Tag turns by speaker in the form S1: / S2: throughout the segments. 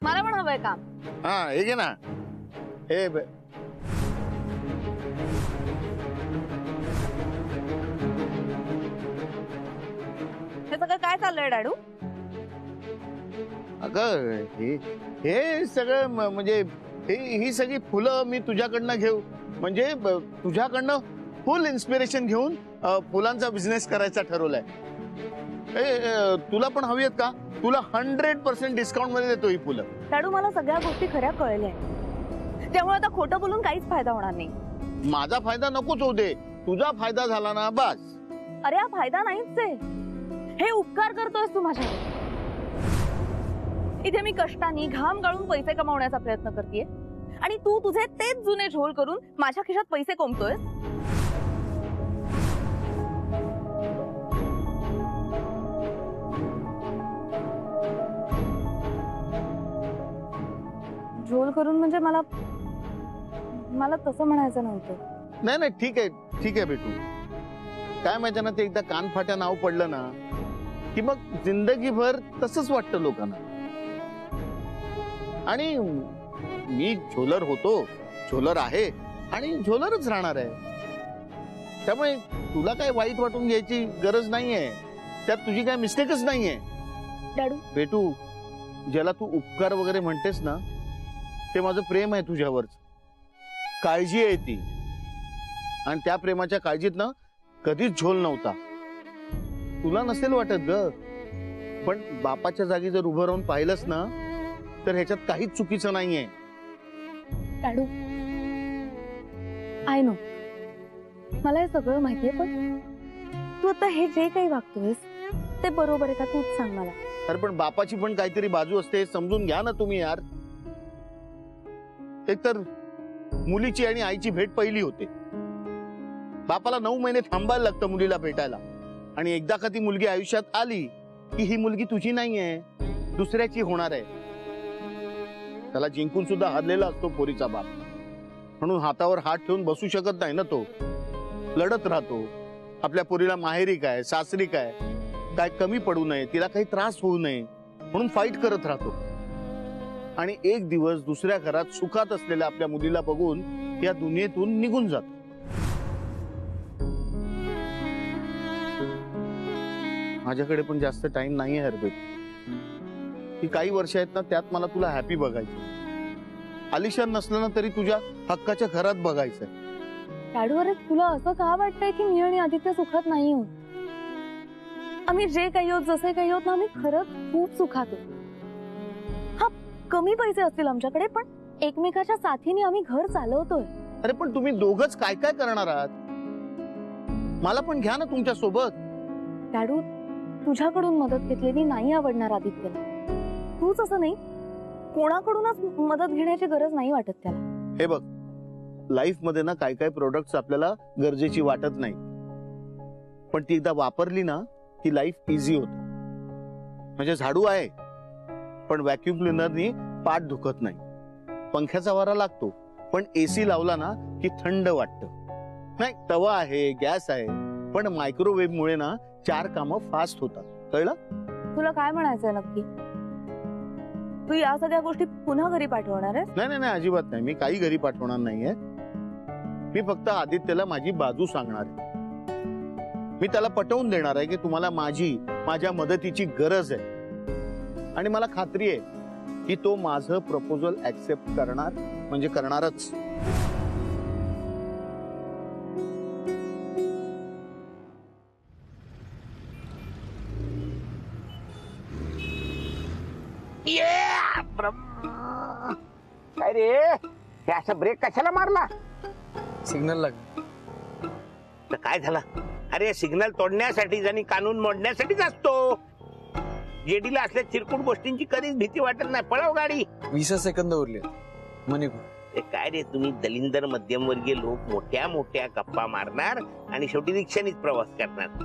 S1: मला पण हवंय काम.
S2: हा हे घे ना. हे
S1: सगळं काय चाललंय डाडू?
S2: अगं हे सगळं म्हणजे ही सगळी फुलं मी तुझ्याकडनं घेऊ म्हणजे तुझ्याकडनं फुल इन्स्पिरेशन घेऊन फुलांचा बिझनेस करायचा ठरवलाय. तुला पण हवी आहेत का? तुला 100% डिस्काउंट मध्ये देतो ही फुलं.
S1: डाडू मला सगळ्या गोष्टी खऱ्या कळल्या, त्यामुळे आता खोटं बोलून काहीच फायदा होणार नाही.
S2: माझा फायदा नकोच होऊ दे, तुझा फायदा झाला ना बस.
S1: अरे हा फायदा नाहीच आहे, हे उपकार करतोयस तू माझ्यावर. इथे मी कष्टाने घाम गाळून पैसे कमावण्याचा प्रयत्न करतेय आणि तू तुझे तेच जुने झोल करून माझ्या खिशात पैसे कोंबतोयस. झोल करून म्हणजे मला तसं म्हणायचं नव्हतं.
S2: नाही नाही ठीक आहे बेटू. काय माहिती ना, ते एकदा कानफाट्या नाव पडलं ना की मग जिंदगीभर तसंच वाटतं लोकांना. आणि मी झोलर होतो, झोलर आहे आणि झोलरच राहणार आहे. त्यामुळे तुला काय वाईट वाटून घ्यायची गरज नाहीये, त्यात तुझी काय मिस्टेकच नाहीये.
S1: डाडू
S2: बेटू, ज्याला तू उपकार वगैरे म्हणतेस ना, ते माझं प्रेम आहे तुझ्यावरच, काळजी आहे ती. आणि त्या प्रेमाच्या काळजीत ना कधीच झोल नव्हता. तुला नसेल वाटत ग, पण बापाच्या जागी जर उभं राहून पाहिलंस ना तर ह्याच्यात काहीच चुकीचं नाहीये.
S1: डाडू आय नो, मला हे सगळं माहितीये, पण तू आता हे जे काही वागतोयस ते बरोबर आहे का? तूच सांग मला.
S2: अरे पण बापाची पण काहीतरी बाजू असते, समजून घ्या ना तुम्ही यार. एकतर मुलीची आणि आईची भेट पहिली होते. बापाला 9 महिने थांबायला लागतं मुलीला भेटायला. आणि एकदा का ती मुलगी आयुष्यात आली की ही मुलगी तुझी नाहीये, दुसऱ्याची होणार आहे. त्याला जिंकून सुद्धा हारलेला असतो पोरीचा बाप, म्हणून हातावर हात ठेवून बसू शकत नाही ना तो. लढत राहतो. आपल्या पोरीला माहेरी काय, सासरी काय, काय कमी पडू नये, तिला काही त्रास होऊ नये म्हणून फाईट करत राहतो. आणि एक दिवस दुसऱ्या घरात सुखात असलेल्या आपल्या मुलीला बघून या दुनियेतून निघून जातो. माझ्याकडे पण जास्त टाइम नाही आहे हरबेट. ही काही वर्ष आहेत ना, त्यात मला तुला हॅपी बघायचं. आलिशान नसलं ना तरी तुझ्या हक्काच्या घरात बघायचंय.
S1: डाडू अरे तुला असं का वाटतंय की मी आणि आदित्य सुखात नाही आहोत? आम्ही जे काही आहोत, जसे काही आहोत ना, आम्ही खरंच खूप सुखात आहोत. हा कमी पैसे असतील आमच्याकडे, पण एकमेकाच्या साथीने आम्ही घर चालवतोय.
S2: अरे पण तुम्ही दोघच काय काय करणार आहात? मला पण घ्या ना तुमच्या सोबत.
S1: डाडू तुझ्याकडून मदत घेतलेली नाही आवडणार आदित्यला. तूच असं नाही, कोणाकडूनच मदत घेण्याची गरज नाही वाटत त्याला.
S2: हे बघ, लाईफ मध्ये ना काय काय प्रोडक्ट्स आपल्याला गरजेची वाटत नाही, पण ती एकदा वापरली ना की लाईफ इझी होत. म्हणजे झाडू आहे पण व्हॅक्यूम क्लिनरनी पाठ दुखत नाही. पंख्याचा वारा लागतो पण एसी लावला ना की थंड वाटतं. नाही, तवा आहे, गॅस आहे, पण मायक्रोवेव्ह मुळे ना 4 कामं फास्ट होतात. कळलं?
S1: तुला काय म्हणायचंय नक्की? तू या सगळ्या गोष्टी पुन्हा घरी पाठवणार आहेस?
S2: नाही नाही नाही, अजिबात नाही. मी काही घरी पाठवणार नाहीये. मी फक्त आदित्यला माझी बाजू सांगणार आहे. मी त्याला पटवून देणार आहे की तुम्हाला माझ्या मदतीची गरज आहे. आणि मला खात्री आहे की तो माझं प्रपोजल ऍक्सेप्ट करणार, म्हणजे करणारच.
S3: काय रे, हे असा ब्रेक कशाला मारला?
S4: सिग्नल लागला.
S3: तर काय झालं? अरे सिग्नल तोडण्यासाठीच आणि कानून मोडण्यासाठीच असतो. जेडीला असल्या चिरकुट गोष्टींची कधीच भीती वाटत नाही. पळव गाडी.
S4: 20 सेकंद उरले. मणिपूर.
S3: काय रे, तुम्ही दलिंदर मध्यमवर्गीय लोक मोठ्या मोठ्या गप्पा मारणार आणि शेवटी रिक्षानीच प्रवास करणार.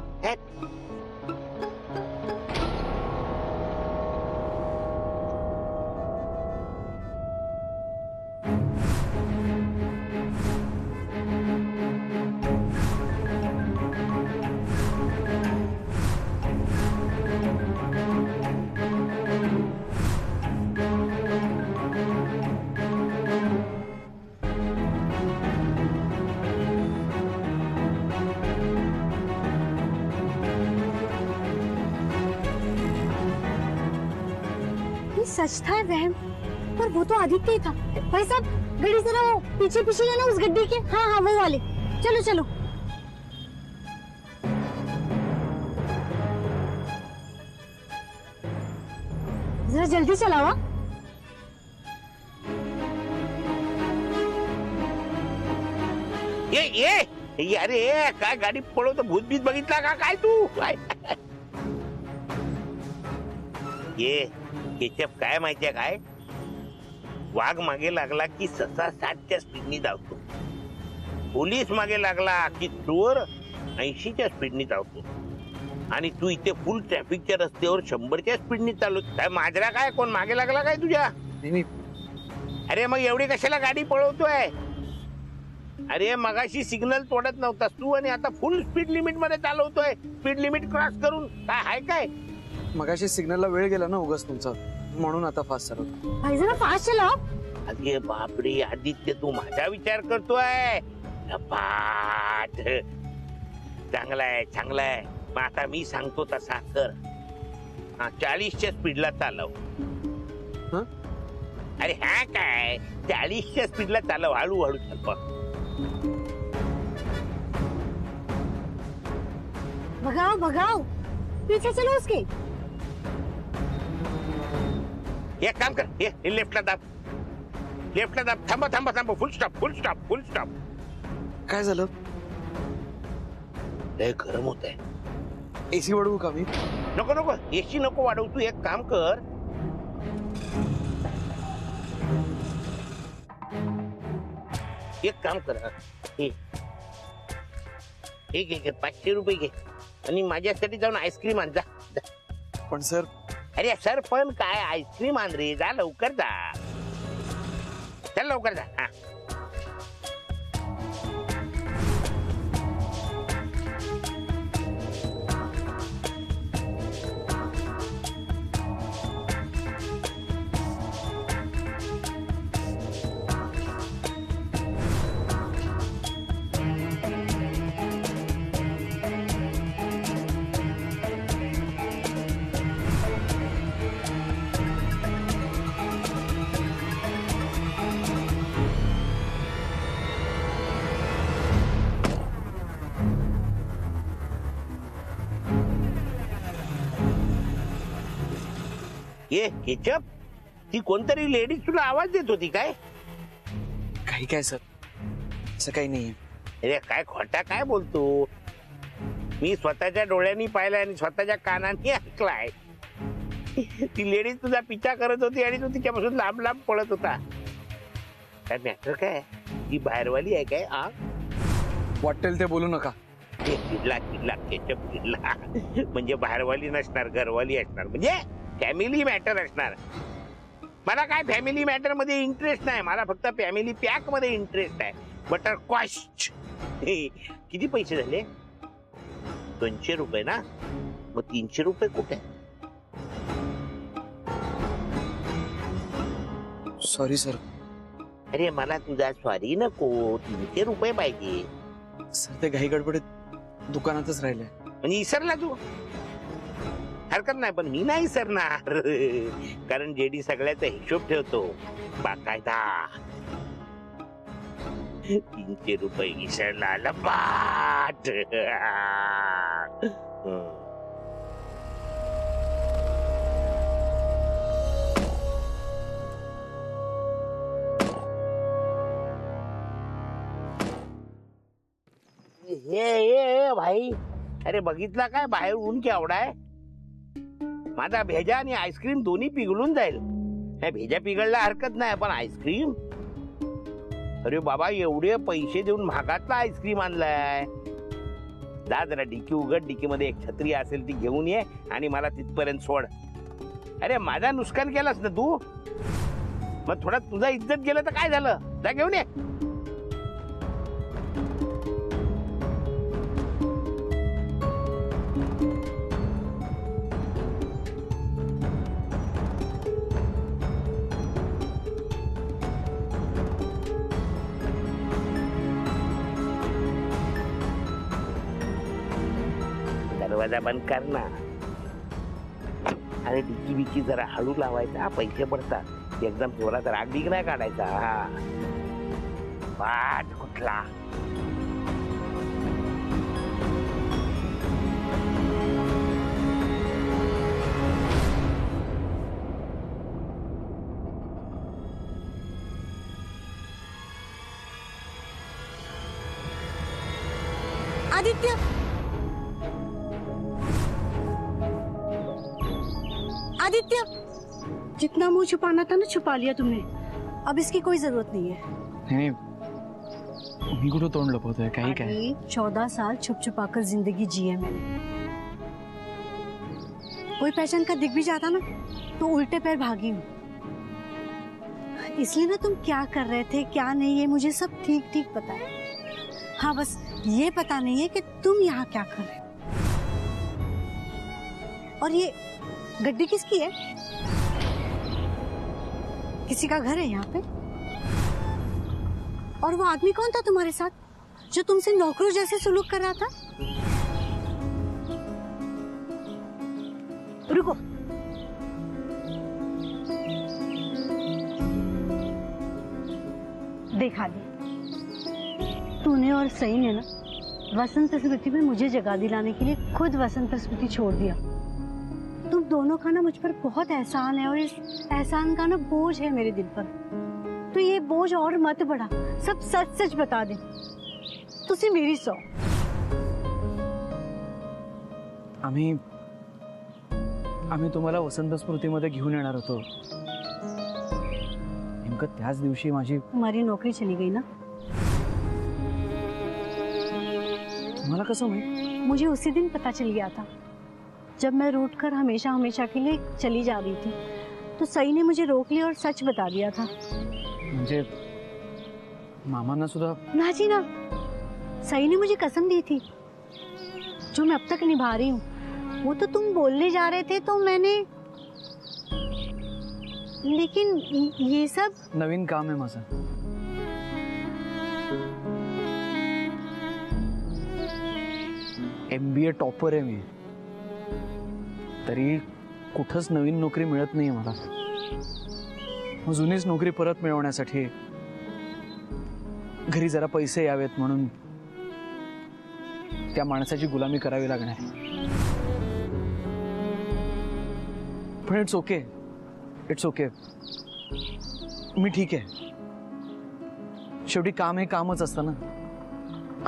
S5: ये सच था वहम, पर वो तो आदित्य ही था। भाई साहब गड्डी जरा वो पीछे पीछे है ना उस गड्डी के। हाँ हाँ वो वाले, चलो चलो। जरा जल्दी चलाओ।
S3: ये अरे काय गाडी पळवतो, भूत बीत बघितला का काय तू? काय ये केचप काय माहितीये काय, वाघ मागे लागला की ससा 60च्या स्पीडनी धावतो, पोलीस मागे लागला की चोर 80च्या स्पीडनी धावतो, आणि तू इथे फुल ट्रॅफिकच्या रस्त्यावर 100च्या स्पीडनी चालवतो. काय माजरा काय, कोण मागे लागला काय तुझ्या?
S4: नाही
S3: अरे मग एवढी कशाला गाडी पळवतोय? अरे मगाशी सिग्नल तोडत नव्हतास तू आणि आता फुल स्पीड लिमिट मध्ये चालवतोय, स्पीड लिमिट क्रॉस करून. काय हाय काय?
S4: मगाशी सिग्नलला वेळ गेला ना उगाच तुमचा, म्हणून आता फास्ट चालवतो.
S5: भाई जरा फास्ट चलाओ.
S3: अरे बापरे आदित्य, तू माझा विचार करतोय? लपाट. चांगलाय चांगलाय, मग आता मी सांगतो तसा कर. 40च्या स्पीडला चालव.
S4: हं?
S3: अरे हा काय, 40च्या स्पीडला चालव, हळूहळू चालव.
S5: भगाओ भगाओ, पीछे चलो उसके.
S3: एक काम कर, हे लेफ्टला दाब, लेफ्टला दाब. थांबा थांबा थांबा, फुल स्टॉप फुल स्टॉप फुल स्टॉप.
S4: काय झालं?
S3: लय गरम होत आहे.
S4: एसी वाढवू का मी?
S3: नको नको, एसी नको वाढवू. तू एक काम कर, एक काम कर, हे घे 500 रुपये घे आणि माझ्यासाठी जाऊन आईस्क्रीम आण जा.
S4: पण सर.
S3: अरे सर पण काय, आईस्क्रीम आण रे, जा लवकर जा, चल लवकर जा. हा ये केचप, ती कोणतरी लेडीज तुला आवाज देत होती काय?
S4: काही काय सर, असं काही नाहीये.
S3: अरे काय खोटा काय बोलतो? मी स्वतःच्या डोळ्यांनी पाहिलाय आणि स्वतःच्या कानांनी ऐकलाय. ती लेडीज तुझा पिछा करत होती आणि तू तिच्यापासून लांब लांब पळत होता. काय मॅटर काय? ती बाहेरवाली आहे काय?
S4: वाटेल ते बोलू नका.
S3: चिडला चिडला केचप चिडला. म्हणजे बाहेरवाली नसणार, घरवाली असणार, म्हणजे फॅमिली मॅटर असणार. मला काय फॅमिली मॅटर मध्ये इंटरेस्ट नाही, मला फक्त फॅमिली पॅक मध्ये इंटरेस्ट आहे. Butter cost. किती पैसे झाले? 200 रुपये ना? मग 300 रुपये कुठे?
S4: Sorry sir.
S3: अरे मला तुझा सॉरी नको, 300 रुपये पाहिजे.
S4: सर ते घाई गडबडीत दुकानातच राहिले.
S3: म्हणजे विसरला तू? हरकत नाही, पण मी नाही सरणार, कारण जेडी सगळ्याचा हिशोब ठेवतो बाकायदा. 300 रुपये विसरला, लपाट. ये भाई, अरे बघितला काय बाहेर ऊन केवढा आहे? माझा भेजा आणि आईस्क्रीम दोन्ही पिघलून जाईल. भेजा पिघळला हरकत नाही, पण आईस्क्रीम, अरे बाबा एवढे पैसे देऊन महागातला आईस्क्रीम आणलाय. जा जरा डिकी उघड, डिकी मध्ये एक छत्री असेल ती घेऊन ये आणि मला तिथपर्यंत सोड. अरे माझा नुकसान केलास ना तू, मग थोडा तुझा इज्जत गेलं तर काय झालं? जा घेऊन ये. दरवाजा बंद कर ना. अरे डिक्की बिक्की जरा हळू लावायचा, पैसे पडतात. एकदम जोरात रागडीक नाही काढायचा. हा वाट कुठला.
S5: आदित्य, आदित्य, जितना मुंह छुपाना था ना छुपा लिया तुमने. अब इसकी कोई जरूरत नहीं है.
S4: नाही मी कुठं तोंड लपवतोय काही काय.
S5: अरे 14 साल छुप छुपा कर जिंदगी जी है मैंने. कोई पहचान का दिख भी जाता ना तो उल्टे पैर भागी हूँ. इसलिए ना तुम क्या कर रहे थे क्या नहीं ये मुझे सब ठीक ठीक पता है. हाँ बस ये पता नहीं है कि तुम यहाँ क्या कर रहे हो. और ये गड्डी किसकी है? किसी का घर है यहाँ पे? और वो आदमी कौन था तुम्हारे साथ जो तुमसे नौकरों जैसे सुलूक कर रहा था? रुको. देखा दी तूने और सही ने ना वसंत स्मृति में मुझे जगा दिलाने के लिए खुद वसंत स्मृति छोड़ दिया. तुम दोनों का ना मुझ पर बहुत एहसान है और इस एहसान का ना बोझ है मेरे दिल पर. तो ये बोझ और मत बढ़ा, सब सच सच बता दे. तुसी मेरी सौ.
S4: आम्ही तुम्हाला वसंत स्मृतीमध्ये घेऊन येणार होतो. नेमकं त्याच दिवशी माझी
S5: तुम्हारी नौकरी चली गई ना.
S4: तुम्हाला कसं माहित?
S5: मुझे उसी दिन पता चल गया था जब मैं रूठ कर हमेशा हमेशा के लिए चली जा रही थी. तो सई ने मुझे रोक लिया और सच बता दिया था.
S4: म्हणजे मामांना सुद्धा?
S5: ना जी ना, सई ने मुझे कसम दी थी जो मैं अब तक निभा रही हूँ. वो तो तुम बोलने जा रहे थे तो मैंने, लेकिन ये सब
S4: नवीन काम आहे माझं. MBA टॉपर आहे मी. तरी कुठंच नवीन नोकरी मिळत नाहीये मला. मग जुनीच नोकरी परत मिळवण्यासाठी घरी जरा पैसे यावेत म्हणून त्या माणसाची गुलामी करावी लागणार. पण इट्स ओके, इट्स ओके. मी ठीक आहे. शेवटी काम हे कामच असतं ना.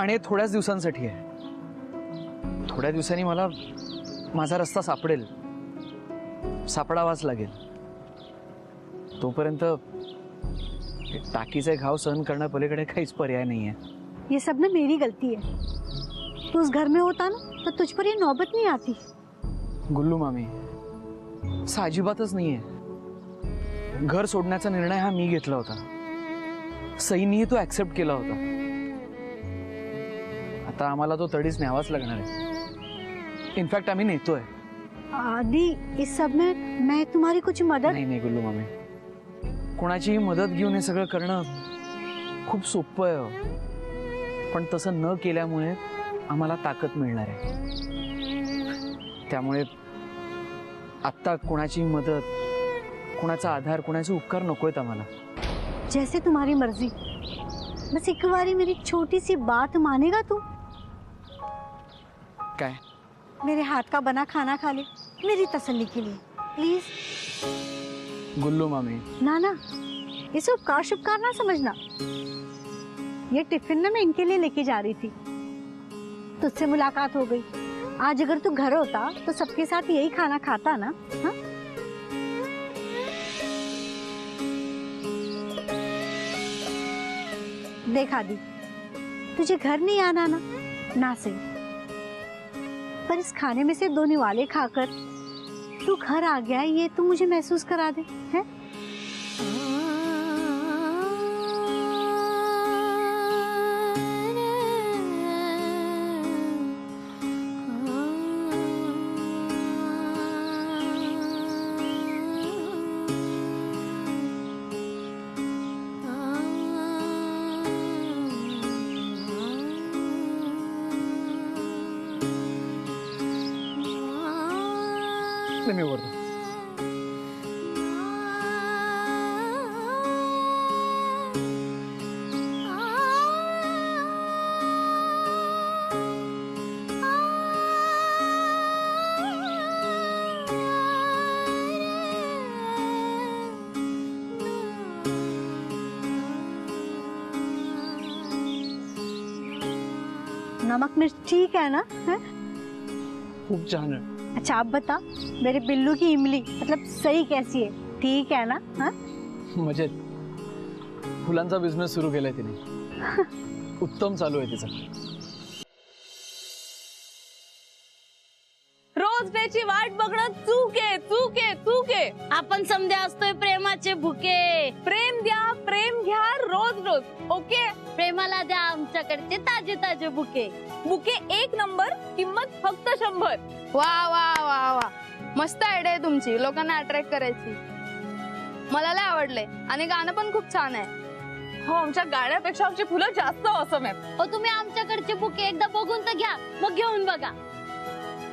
S4: आणि हे थोड्याच दिवसांसाठी आहे. थोड्या दिवसांनी मला माझा रस्ता सापडेल, सापडावाच लागेल. तोपर्यंत टाकीचे घाव सहन करण्यापलीकडे काहीच पर्याय नाही आहे.
S5: ये सब ना मेरी गलती है. तू उस घर में होता ना तो तुझ पर ये नौबत नहीं आती.
S4: गुल्लू मामी, असं अजिबातच नाहीये. घर सोडण्याचा निर्णय हा मी घेतला होता. सईनीही तो ऍक्सेप्ट केला होता. आता आम्हाला तो तडीच न्यावाच लागणार आहे. इनफॅक्ट आम्ही नेतोय.
S5: आदि इस सब में मैं तुम्हारी कुछ मदद.
S4: नाही गुल्लू मामी, कोणाचीही मदत घेऊन हे सगळं करणं खूप सोपं आहे. पण तसं न केल्यामुळे आम्हाला ताकद मिळणार आहे. त्यामुळे आत्ता कोणाची मदत, कोणाचा आधार, कोणाचे उपकार नकोयत आम्हाला.
S5: जैसे तुम्हारी मर्जी. बस एक बारी मेरी छोटी सी बात मानेगा तू?
S4: काय?
S5: मेरे हाथ का बना खाना खा ले मेरी तसल्ली के लिए प्लीज.
S4: गुल्लू मामी,
S5: ना ना, इसे उपकार शुपकार ना समझना. ये टिफिन ना मैं इनके लिए लेके जा रही थी. तुझसे मुलाकात हो गई. आज अगर तू घर होता तो सबके साथ यही खाना खाता ना. हाँ? देखा दी, तुझे घर नहीं आना ना सही, पर इस खाने में से 2 निवाले खाकर तू घर आ गया ये तू मुझे महसूस करा दे. है
S4: मी ओरतो.
S5: नमक मिर्च ठीक है ना? है?
S4: खूप छान आहे.
S5: अच्छा आप बता, मेरे बिल्लू की इमली मतलब सही कैसी है? ठीक है ना? हाँ?
S4: मजेत. फुलांचा बिझनेस सुरू केलाय तिने. उत्तम चालू आहे तिचा.
S1: रोज त्याची वाट बघणं चूक आहे, चूक आहे, चूक आहे.
S5: आपण समध्या असतोय प्रेमाचे भुके.
S1: प्रेम द्या, प्रेम घ्या, रोज रोज. ओके,
S5: प्रेमाला द्या आमच्याकडचे ताजे ताजे बुके.
S1: बुके 1 नंबर, किंमत फक्त 100.
S6: वा वा वा वा, मस्त आयडिया आहे तुमची लोकांना अट्रॅक्ट करायची. मला लय आवडले आणि गाणं पण खूप छान आहे.
S1: हो, आमच्या गाण्यापेक्षा आमची फुलं जास्त ऑसम आहेत.
S5: हो, तुम्ही आमच्याकडचे बुके एकदा बघून तर घ्या, मग घेऊन बघा.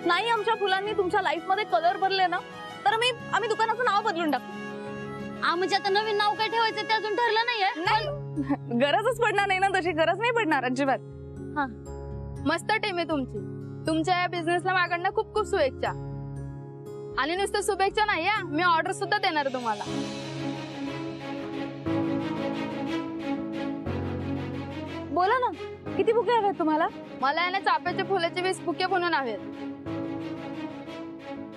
S1: नाही आमच्या फुलांनी तुमच्या लाईफ मध्ये कलर भरले ना, तर आम्ही दुकानाचं नाव बदलून टाकू.
S5: म्हणजे आता नवीन नाव काय ठेवायचं ते अजून ठरलं नाहीये.
S1: नाही, गरजच पडणार नाही ना, तशी गरज नाही पडणार अजिबात.
S6: मस्त टीम आहे तुमची. तुमच्या या बिझनेसला माझ्याकडनं खूप खूप शुभेच्छा. आणि नुसतं शुभेच्छा नाही, मी ऑर्डर सुद्धा देणार आहे तुम्हाला.
S1: बोला ना, किती बुके हवेत तुम्हाला?
S6: मला याने चाफ्याच्या फुलाचे 20 बुके बनवून हवेत.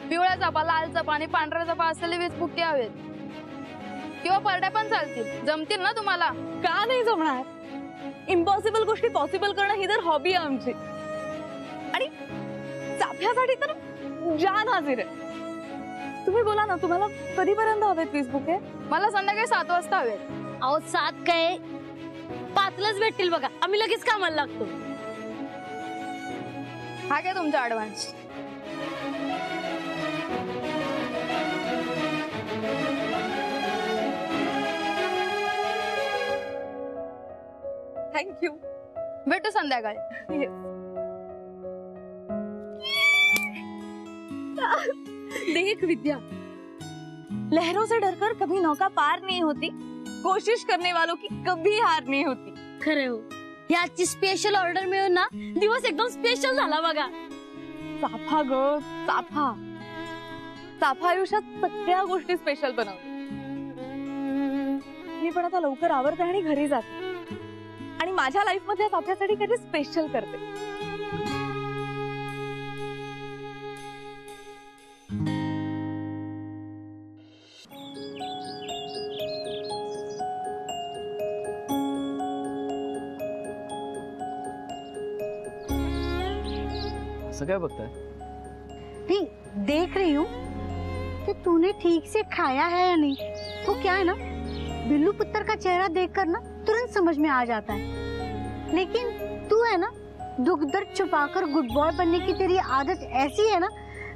S6: पिवळ्या चाफा, लाल चाफा आणि पांढऱ्या चाफा असलेले 20 बुके हवेत. किंवा परड्या पण चालतील, जमतील ना तुम्हाला?
S1: का नाही जमणार? इम्पॉसिबल गोष्टी पॉसिबल करणं ही तर हॉबी आहे आमची. आणि चाफ्यासाठी तर जान हाजीर आहे. तुम्ही बोला ना, तुम्हाला कधीपर्यंत हवेत 20 बुके?
S6: मला संध्याकाळी 7 वाजता हवेत.
S5: अहो 7 काय 5लाच भेटतील बघा, आम्ही लगेच कामाला लागतो.
S6: हा घ्या तुमचा ऍडव्हान्स.
S1: थँक्यू.
S6: भेटू संध्याकाळी.
S1: देख विद्या, लहरों से डरकर कभी नौका पार नहीं होती, कोशिश करने वालों की कभी हार नहीं होती.
S5: खरे हो, याची स्पेशल ऑर्डर मिळून ना दिवस एकदम स्पेशल झाला बघा.
S1: चाफा ग, चाफा. चाफा आयुष्यात सगळ्या गोष्टी स्पेशल बनवतो. मी पण आता लवकर आवरते आणि घरी जाते आणि माझ्या लाईफ मधल्या चाफ्यासाठी काहीतरी स्पेशल करते.
S4: असं काय बघताय?
S5: नहीं, देख रही हूँ कि तूने ठीक से खाया है या नहीं. वो क्या है ना, बिल्लू पुत्र का चेहरा देखकर ना तुरंत समझ में आ जाता है. लेकिन तू है ना, दुख दर्द छुपाकर गुड बॉय बनने की तेरी आदत ऐसी है ना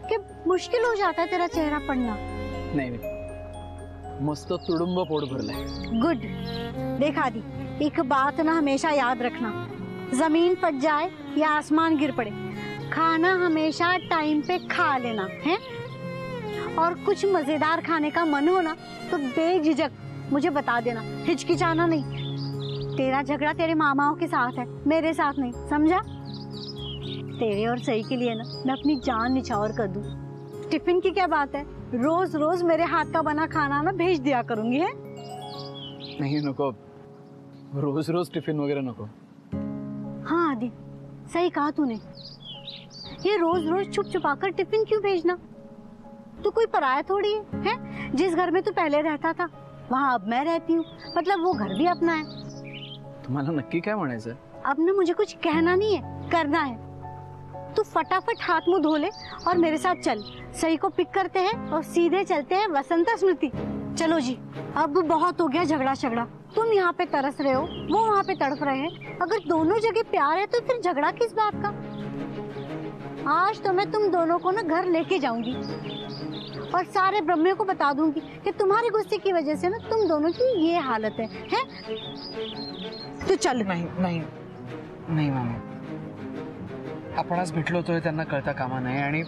S5: कि मुश्किल हो जाता है तेरा चेहरा पढ़ना.
S4: नाही नाही, मस्त तुडुंब पोट भरलंय.
S5: गुड. देख आदि, एक बात ना हमेशा याद रखना, जमीन फट जाए या आसमान गिर पड़े, खाना हमेशा टाइम पे खा लेना है. और कुछ मजेदार खाने का मन हो ना तो बेझिझक मुझे बता देना, हिचकिचाना नहीं. तेरा झगड़ा तेरे मामाओं के साथ है, मेरे साथ नहीं, समझा? तेरे और सही के लिए ना मैं अपनी जान निछावर कर दूं. टिफिन की क्या बात है, रोज रोज मेरे हाथ का बना खाना ना भेज दिया करूंगी. है
S4: नाही नको, रोज रोज टिफिन वगैरह नको.
S5: हाँ आदि, सही कहा तूने. ये रोज रोज छुप छुपाकर टिफिन क्यों भेजना? तू कोई पराया थोड़ी है. जिस घर में तू पहले रहता था वहाँ अब मैं रहती हूँ, मतलब वो घर भी अपना है.
S4: तुम्हाला नक्की काय म्हणायचं?
S5: अब ना मुझे कुछ कहना नहीं है, करना है. तू फटाफट हाथ मुंह धो ले और मेरे साथ चल. सही को पिक करते हैं और सीधे चलते हैं वसंत स्मृति. चलो जी, अब बहुत हो गया झगड़ा झगड़ा. तुम यहाँ पे तरस रहे हो, वो वहाँ पे तड़प रहे हैं. अगर दोनों जगह प्यार है तो फिर झगड़ा किस बात का? आज तो मैं तुम दोनों को ना घर लेके जाऊंगी और सारे ब्रह्मे को बता दूंगी कि तुम्हारे गुस्से की वजह से ना तुम दोनों की ये हालत है. तू चल.
S4: नाही नाही नाही मामी, आपण आज भेटलो होतो हे त्यांना कळता कामा नाही. आणि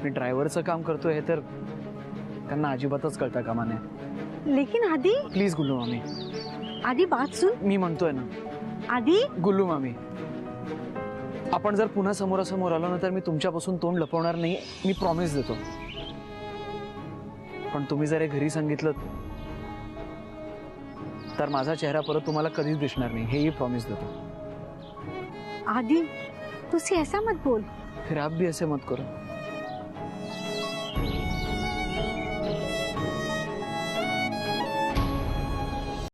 S4: मी ड्रायव्हरचं काम करतोय हे तर त्यांना अजिबातच कळता कामा नाही.
S5: लेकिन आदि.
S4: प्लीज गुल्लू मामी.
S5: आदि बात सुन.
S4: मी म्हणतोय ना
S5: आदि.
S4: गुल्लू मामी, आपण जर पुन्हा समोरासमोर आलो ना तर मी तुमच्यापासून तोंड लपवणार नाही, मी प्रॉमिस देतो. पण तुम्ही जर हे घरी सांगितलं तर माझा चेहरा परत तुम्हाला कधीच दिसणार नाही, हेही प्रॉमिस देतो.
S5: आदि तुझसे ऐसा मत बोल।
S4: फिर आप भी ऐसे मत करो।